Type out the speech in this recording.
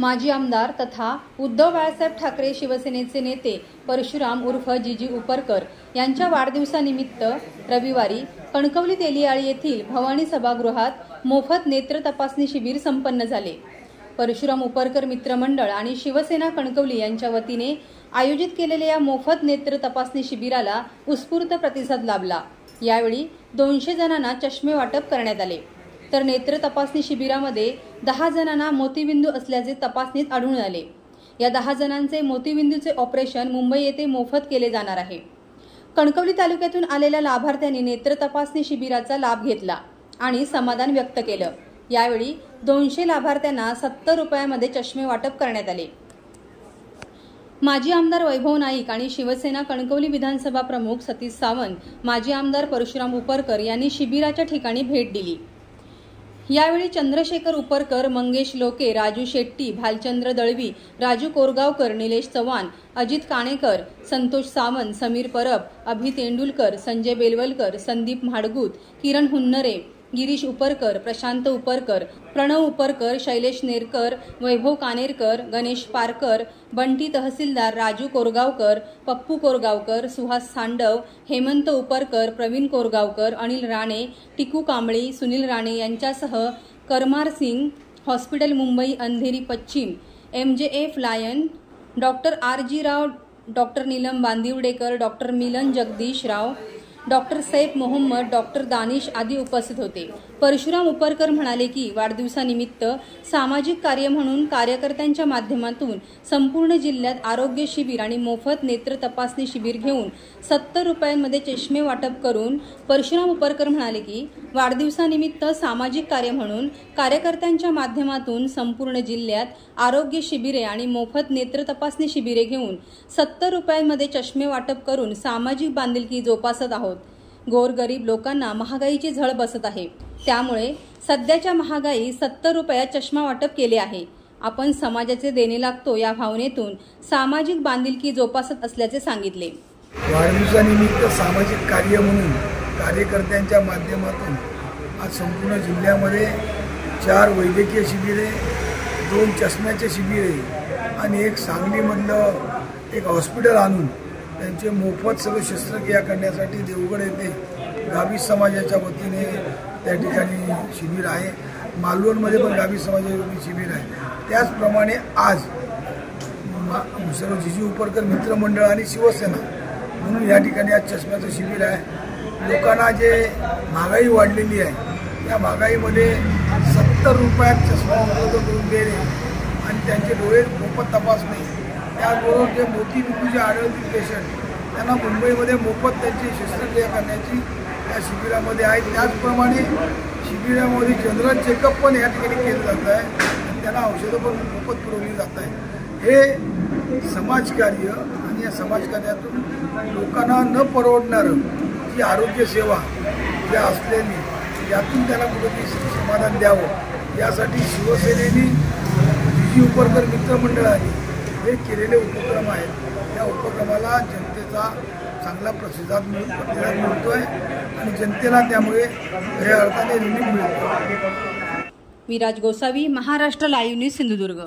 माजी आमदार तथा उद्धव बाळासाहेब ठाकरे शिवसेनेचे नेते परशुराम उर्फ जीजी उपरकर यांच्या वाढदिवसानिमित्त रविवारी कणकवली तेलियाळी येथील भवानी सभागृहात मोफत नेत्र तपासणी शिबिर संपन्न झाले। परशुराम उपरकर मित्रमंडळ आणि शिवसेना कणकवली यांच्या वतीने आयोजित केलेल्या या मोफत नेत्र तपासणी शिबिराला उत्स्फूर्त प्रतिसाद लाभला। यावेळी 200 जणांना चष्मे वाटप करण्यात आले, तर नेत्र तपासणी शिबिरामध्ये 10 जणांना मोतीबिंदू असल्याचे तपासणीत आढळून आले। या 10 जणांचे मोतीबिंदूचे ऑपरेशन मुंबई येथे मोफत केले जाणार आहे। कणकवली तालुक्यातून आलेल्या लाभार्थ्यांनी नेत्र तपासणी शिबिराचा लाभ घेतला आणि समाधान व्यक्त केलं। यावेळी 200 लाभार्थ्यांना 70 रुपयांमध्ये चष्मे वाटप करण्यात आले। माजी आमदार वैभव नाईक आणि शिवसेना कणकवली विधानसभा प्रमुख सतीश सावंत, माजी आमदार परशुराम उपरकर यांनी शिबिराच्या ठिकाणी भेट दिली। यावेळी चंद्रशेखर उपरकर, मंगेश लोके, राजू शेट्टी, भालचंद्र दळवी, राजू कोरगावकर, निलेश चव्हाण, अजित काणेकर, संतोष सावंत, समीर परब, अभि तेंडुलकर, संजय बेलवलकर, संदीप म्हाडगूत, किरण हुन्नरे, गिरीश उपरकर, प्रशांत उपरकर, प्रणव उपरकर, शैलेश नेरकर, वैभव कानेरकर, गणेश पारकर, बंटी तहसीलदार, राजू कोरगावकर, पप्पू कोरगावकर, सुहास सांडव, हेमंत उपरकर, प्रवीण कोरगावकर, अनिल राणे, टिकू कांबळी, सुनील राणे यांच्यासह करमार सिंग हॉस्पिटल मुंबई अंधेरी पश्चिम, MJF लायन, डॉक्टर RG राव, डॉक्टर नीलम बांदिवडेकर, डॉक्टर मिलन जगदीश राव, डॉक्टर सैफ मोहम्मद, डॉक्टर दानिश आदी उपस्थित होते। परशुराम उपरकर म्हणाले की वाढदिवसानिमित्त सामाजिक कार्य म्हणून कार्यकर्त्यांच्या माध्यमातून संपूर्ण जिल्ह्यात आरोग्य शिबिर आणि मोफत नेत्र तपासणी शिबिर घेऊन 70 रुपयांमध्ये चष्मे वाटप करून परशुराम उपरकर म्हणाले की वाढदिवसानिमित्त सामाजिक कार्य म्हणून कार्यकर्त्यांच्या माध्यमातून संपूर्ण जिल्ह्यात आरोग्य शिबिरे आणि मोफत नेत्र तपासणी शिबिरे घेऊन 70 रुपयांमध्ये चष्मे वाटप करून सामाजिक बांधिलकी जोपासत आहोत। गोरगरीब लोकांना महागाईची झळ बसत आहे, त्यामुळे सध्याच्या महागाई 70 रुपयात चष्मा वाटप केले आहे। आपण समाजाचे देणे लागतो या भावनेतून सामाजिक बांधिलकी जोपासत असल्याचे सांगितले। वाढदिवसानिमित्त सामाजिक कार्य म्हणून कार्यकर्त्यांच्या माध्यमातून आज संपूर्ण जिल्ह्यामध्ये 4 वैद्यकीय शिबिरे, 2 चष्म्याचे शिबिरे आणि एक सांगलीमधलं एक हॉस्पिटल आणून त्यांचे मोफत सगळं शस्त्रक्रिया करण्यासाठी देवगड येथे गावी समाजाच्या वतीने त्या ठिकाणी शिबिर आहे। मालवणमध्ये पण गावी समाजाचे शिबिर आहे। त्याचप्रमाणे आज सर्व जीजी उपरकर मित्रमंडळ आणि शिवसेना म्हणून या ठिकाणी आज चष्म्याचं शिबिर आहे। लोकांना जे महागाई वाढलेली आहे त्या महागाईमध्ये 70 रुपयात चष्मा उपलब्ध करून देणे आणि त्यांचे डोळे मोफत तपासणे, त्याचबरोबर जे मोतीबिंदूचे आढळतील पेशंट त्यांना मुंबईमध्ये मोफत त्यांची शस्त्रक्रिया करण्याची या शिबिरामध्ये आहे। त्याचप्रमाणे शिबिरामध्ये जनरल चेकअप पण या ठिकाणी केलं जात आहे आणि त्यांना औषधं पण मोफत पुरवली जात आहे। हे समाजकार्य आणि या समाजकार्यातून लोकांना न परवडणारं जी आरोग्य सेवा ज्या असलेली यातून त्याला कुठेतरी समाधान द्यावं यासाठी शिवसेनेने जीजी उपरकर मित्रमंडळाने हे केलेले उपक्रम आहेत। या उपक्रमाला जनतेचा चांगला प्रतिसाद मिळतोय आणि जनतेला त्यामुळे खऱ्या अर्थाने रिलीफ मिळतो। Viraj Gosavi, Maharashtra live news, Sindhudurg.